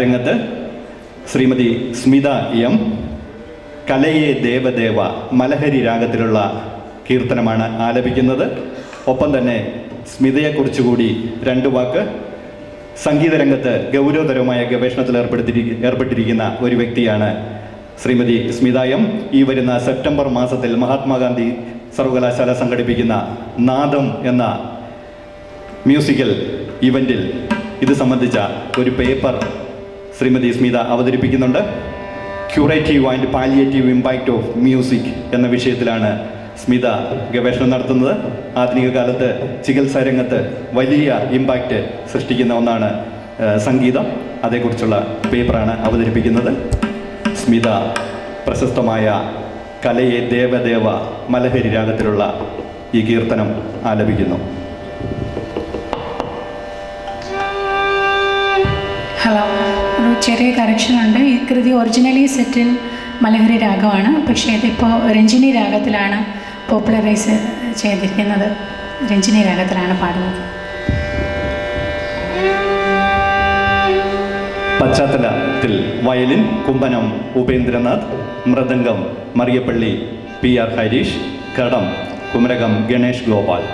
രംഗത്ത് ശ്രീമതി സ്മിത എം കലയെ ദേവദേവ മലഹരി രാഗത്തിലുള്ള കീർത്തനമാണ് ആലപിക്കുന്നത്. ഒപ്പം തന്നെ സ്മിതയെക്കുറിച്ചുകൂടി രണ്ടു വാക്ക്. സംഗീത രംഗത്ത് ഗൗരവതരമായ ഗവേഷണത്തിൽ ഏർപ്പെട്ടിരിക്കുന്ന ഒരു വ്യക്തിയാണ് ശ്രീമതി സ്മിത എം. ഈ വരുന്ന സെപ്റ്റംബർ മാസത്തിൽ മഹാത്മാഗാന്ധി സർവകലാശാല സംഘടിപ്പിക്കുന്ന നാദം എന്ന മ്യൂസിക്കൽ ഇവൻറ്റിൽ ഇത് സംബന്ധിച്ച ഒരു പേപ്പർ ശ്രീമതി സ്മിത അവതരിപ്പിക്കുന്നുണ്ട്. Curative and palliative impact of music എന്ന വിഷയത്തിലാണ് സ്മിത ഗവേഷണം നടത്തുന്നത്. ആധുനിക കാലത്ത് ചികിത്സാ രംഗത്ത് വലിയ ഇമ്പാക്റ്റ് സൃഷ്ടിക്കുന്ന ഒന്നാണ് സംഗീതം. അതേക്കുറിച്ചുള്ള പേപ്പറാണ് അവതരിപ്പിക്കുന്നത്. സ്മിത പ്രശസ്തമായ കലയെ ദേവദേവ മലഹരി രാഗത്തിലുള്ള ഈ കീർത്തനം ആലപിക്കുന്നു. ഹലോ, ഒരു ചെറിയ കറക്ഷനുണ്ട്. ഈ കൃതി ഒറിജിനലി സെറ്റ് ഇൻ മലഹരി രാഗമാണ്, പക്ഷേ ഇതിപ്പോൾ രഞ്ജിനി രാഗത്തിലാണ് പോപ്പുലറൈസ് ചെയ്തിരിക്കുന്നത്. രഞ്ജിനി രാഗത്തിലാണ് പാടുന്നത്. പശ്ചാത്തലത്തിൽ വയലിൻ കുമ്പനം ഉപേന്ദ്രനാഥ്, മൃദംഗം മറിയപ്പള്ളി PR ഹരീഷ്, കടം കുമരകം ഗണേഷ് ഗോപാൽ.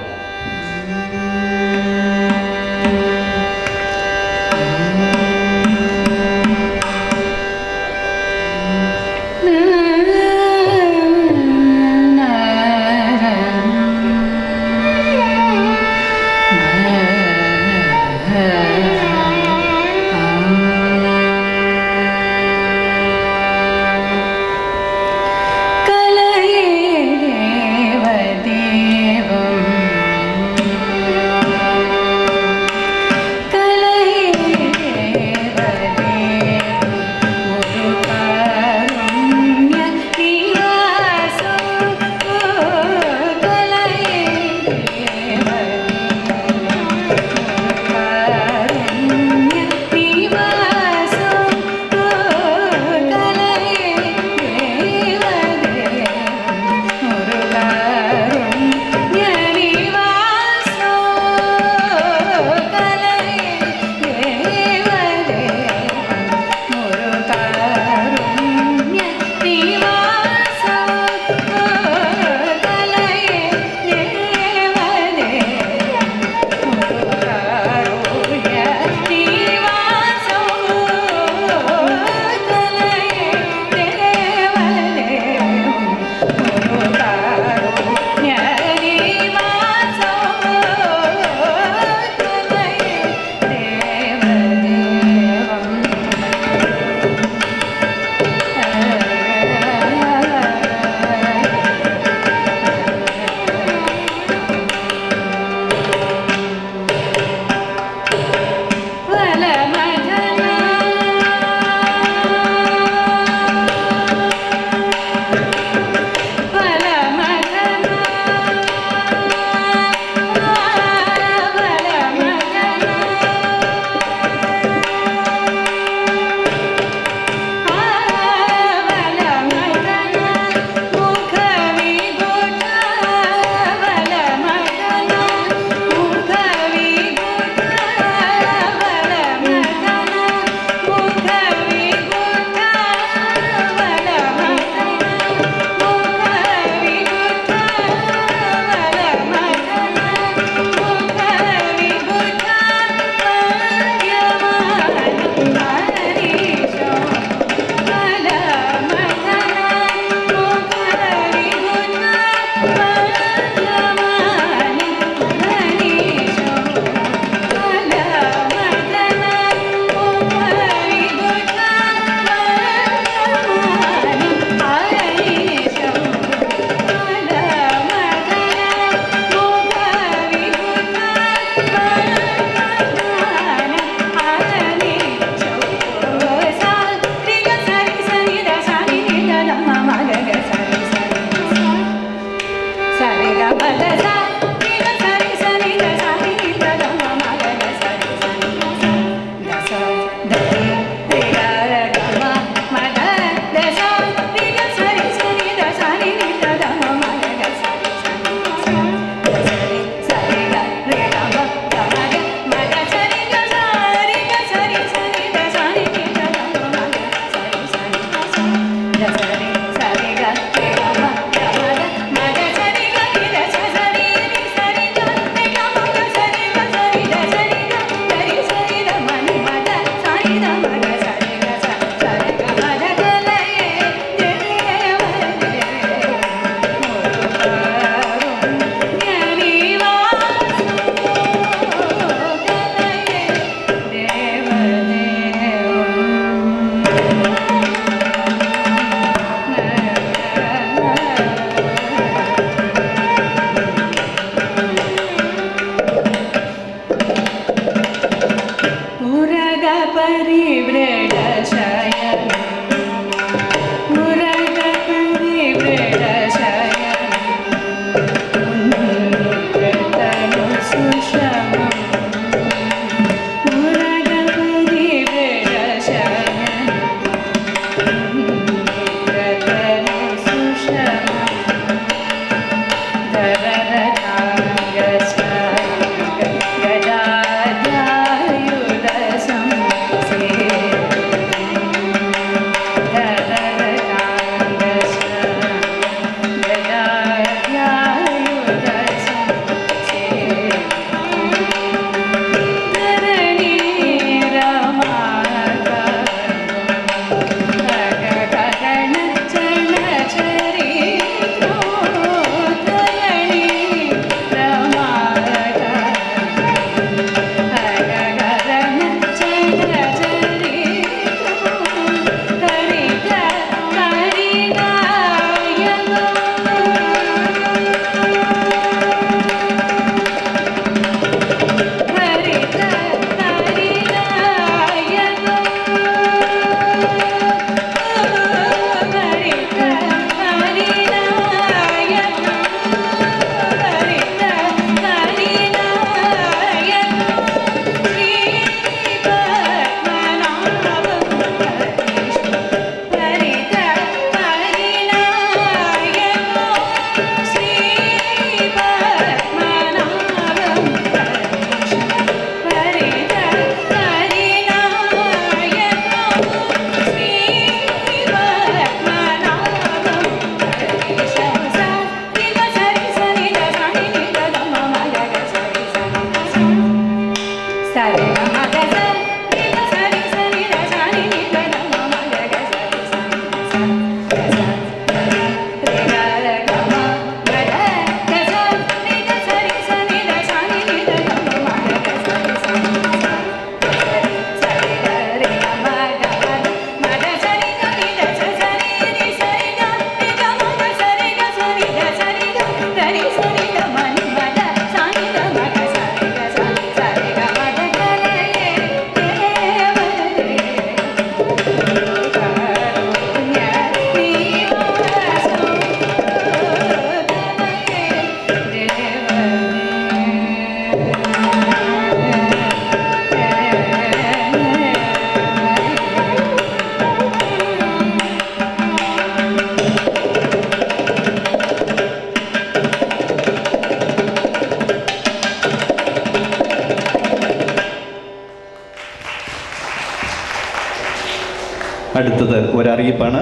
അടുത്തത് ഒരറിയിപ്പാണ്.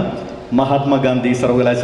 മഹാത്മാഗാന്ധി സർവകലാശാല